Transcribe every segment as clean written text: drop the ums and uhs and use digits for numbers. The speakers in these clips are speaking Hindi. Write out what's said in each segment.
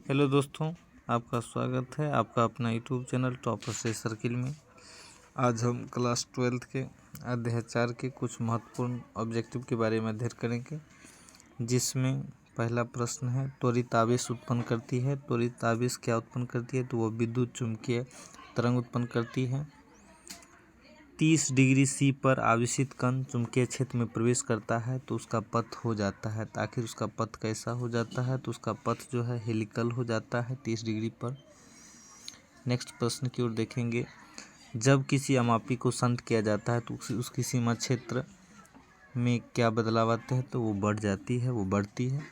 हेलो दोस्तों, आपका स्वागत है आपका अपना यूट्यूब चैनल टॉपर से सर्किल में। आज हम क्लास 12 के अध्याय 4 के कुछ महत्वपूर्ण ऑब्जेक्टिव के बारे में अध्ययन करेंगे, जिसमें पहला प्रश्न है त्वरित आवेश उत्पन्न करती है। त्वरित आवेश क्या उत्पन्न करती है? तो वह विद्युत चुम्बकीय तरंग उत्पन्न करती है। 30 डिग्री सी पर आवेशित कण चुंबकीय क्षेत्र में प्रवेश करता है तो उसका पथ हो जाता है। तो आखिर उसका पथ कैसा हो जाता है? तो उसका पथ जो है हेलिकल हो जाता है 30 डिग्री पर। नेक्स्ट प्रश्न की ओर देखेंगे। जब किसी अमापी को संट किया जाता है तो उसकी सीमा क्षेत्र में क्या बदलाव आते हैं? तो वो बढ़ जाती है, वो बढ़ती है।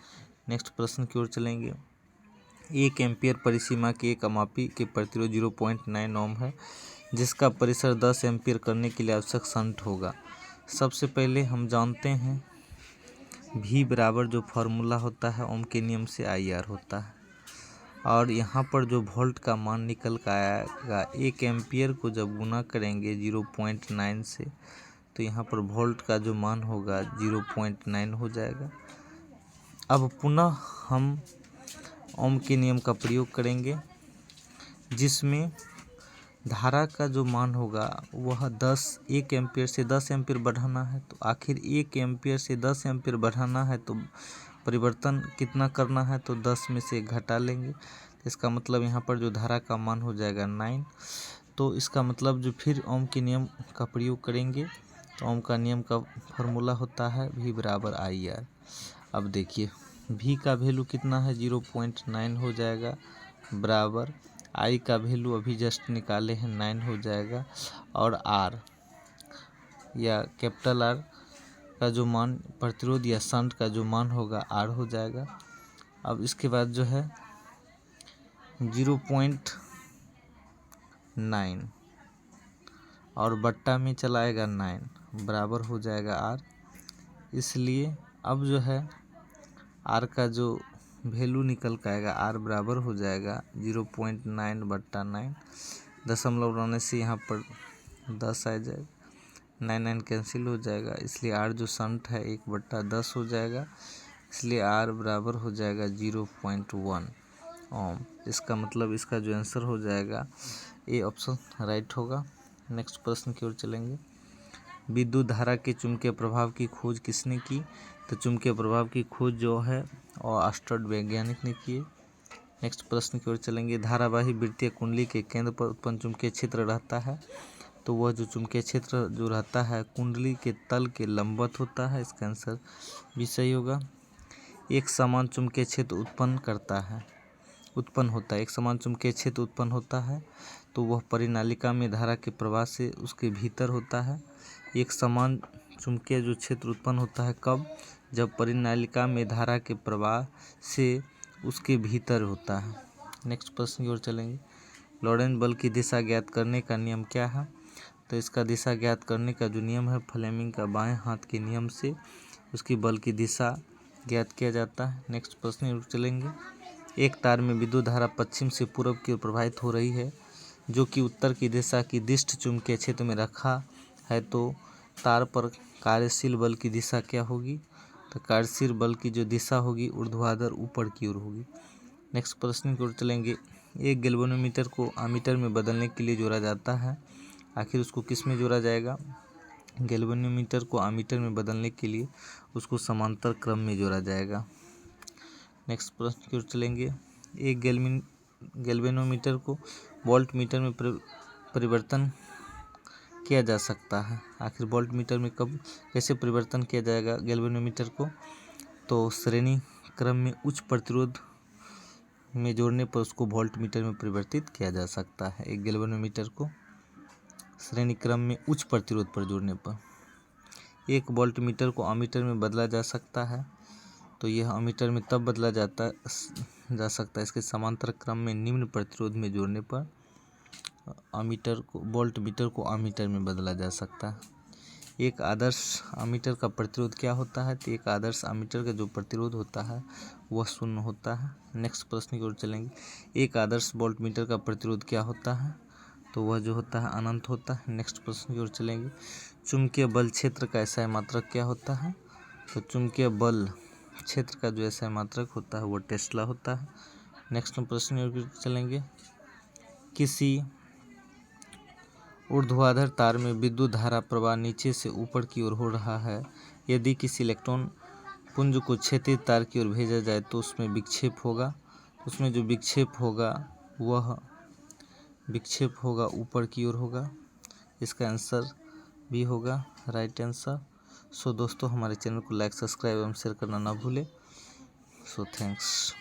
नेक्स्ट प्रश्न की ओर चलेंगे। 1 एम्पीयर परिसीमा के एक अमापी के प्रतिरोध 0.9 ओम है, जिसका परिसर 10 एम्पीयर करने के लिए आवश्यक संट होगा। सबसे पहले हम जानते हैं V बराबर जो फॉर्मूला होता है ओम के नियम से IR होता है, और यहाँ पर जो वोल्ट का मान निकल कर आएगा 1 एम्पीयर को जब गुना करेंगे 0.9 से तो यहाँ पर वोल्ट का जो मान होगा 0.9 हो जाएगा। अब पुनः हम ओम के नियम का प्रयोग करेंगे, जिसमें धारा का जो मान होगा वह 1 एम्पीयर से 10 एम्पीयर बढ़ाना है। तो आखिर 1 एम्पीयर से 10 एम्पीयर बढ़ाना है तो परिवर्तन कितना करना है? तो 10 में से घटा लेंगे। इसका मतलब यहाँ पर जो धारा का मान हो जाएगा 9। तो इसका मतलब जो फिर ओम के नियम का प्रयोग करेंगे तो ओम का नियम का फॉर्मूला होता है V बराबर IR। अब देखिए V का वैल्यू कितना है? 0.9 हो जाएगा, बराबर I का वैल्यू अभी जस्ट निकाले हैं 9 हो जाएगा, और R या कैपिटल R का जो मान प्रतिरोध या शंट का जो मान होगा R हो जाएगा। अब इसके बाद जो है 0.9 और बट्टा में चलाएगा 9 बराबर हो जाएगा R। इसलिए अब जो है R का जो वैल्यू निकल कर आएगा R बराबर हो जाएगा 0.9 बट्टा 9। दशमलव लाने से यहाँ पर 10 आ जाएगा, 9 कैंसिल हो जाएगा, इसलिए R जो शंट है 1/10 हो जाएगा। इसलिए R बराबर हो जाएगा 0.1 ओम। इसका मतलब इसका जो आंसर हो जाएगा ए ऑप्शन राइट होगा। नेक्स्ट प्रश्न की ओर चलेंगे। विद्युत धारा के चुंबकीय प्रभाव की खोज किसने की? तो चुंबकीय प्रभाव की खोज जो है और ऑर्स्टेड वैज्ञानिक ने की। नेक्स्ट प्रश्न की ओर चलेंगे। धारावाही वृत्तीय कुंडली के केंद्र पर उत्पन्न चुंबकीय क्षेत्र रहता है, तो वह जो चुंबकीय क्षेत्र जो रहता है कुंडली के तल के लंबवत होता है। इसका आंसर भी सही होगा। एक समान चुंबकीय क्षेत्र उत्पन्न होता है। एक समान चुंबकीय क्षेत्र उत्पन्न होता है तो वह परिनालिका में धारा के प्रवाह से उसके भीतर होता है। एक समान चुंबकीय जो क्षेत्र उत्पन्न होता है कब? जब परिनालिका में धारा के प्रवाह से उसके भीतर होता है। नेक्स्ट प्रश्न की ओर चलेंगे। लॉरेंट बल की दिशा ज्ञात करने का नियम क्या है? तो इसका दिशा ज्ञात करने का जो नियम है फ्लेमिंग का बाएं हाथ के नियम से उसकी बल की दिशा ज्ञात किया जाता है। नेक्स्ट प्रश्न की ओर चलेंगे। एक तार में विद्युत धारा पश्चिम से पूर्व की ओर प्रवाहित हो रही है, जो कि उत्तर की दिशा की दिष्ट चुंबकीय क्षेत्र में रखा है, तो तार पर कार्यशील बल की दिशा क्या होगी? तो कार्यशील बल की जो दिशा होगी ऊर्ध्वाधर ऊपर की ओर होगी। नेक्स्ट प्रश्न की ओर चलेंगे। एक गैल्वेनोमीटर को आमीटर में बदलने के लिए जोड़ा जाता है, आखिर उसको किस में जोड़ा जाएगा? गैल्वेनोमीटर को आमीटर में बदलने के लिए उसको समांतर क्रम में जोड़ा जाएगा। नेक्स्ट प्रश्न की ओर चलेंगे। एक गैल्वेनोमीटर को वोल्ट मीटर में परिवर्तन किया जा सकता है, आखिर वोल्ट मीटर में कब कैसे परिवर्तन किया जाएगा गैल्वेनोमीटर को? तो श्रेणी क्रम में उच्च प्रतिरोध में जोड़ने पर उसको वोल्ट मीटर में परिवर्तित किया जा सकता है। एक गैल्वेनोमीटर को श्रेणी क्रम में उच्च प्रतिरोध पर जोड़ने पर। एक वोल्ट मीटर को अमीटर में बदला जा सकता है, तो यह अमीटर में तब बदला जा सकता है इसके समांतर क्रम में निम्न प्रतिरोध में जोड़ने पर वोल्ट मीटर को अमीटर में बदला जा सकता है। एक आदर्श अमीटर का प्रतिरोध क्या होता है? तो एक आदर्श अमीटर का जो प्रतिरोध होता है वह 0 होता है। नेक्स्ट प्रश्न की ओर चलेंगे। एक आदर्श वोल्ट मीटर का प्रतिरोध क्या होता है? तो वह जो होता है अनंत होता है। नेक्स्ट प्रश्न की ओर चलेंगे। चुंबकीय बल क्षेत्र का एसआई मात्रक क्या होता है? तो चुंबकीय बल क्षेत्र का जो एसआई मात्रक होता है वह टेस्ला होता है। नेक्स्ट हम प्रश्न की ओर चलेंगे। किसी ऊर्ध्वाधर तार में विद्युत धारा प्रवाह नीचे से ऊपर की ओर हो रहा है। यदि किसी इलेक्ट्रॉन पुंज को क्षैतिज तार की ओर भेजा जाए तो उसमें विक्षेप होगा। उसमें जो विक्षेप होगा वह विक्षेप होगा ऊपर की ओर होगा। इसका आंसर भी होगा राइट आंसर। सो दोस्तों, हमारे चैनल को लाइक, सब्सक्राइब एवं शेयर करना ना भूलें। So thanks.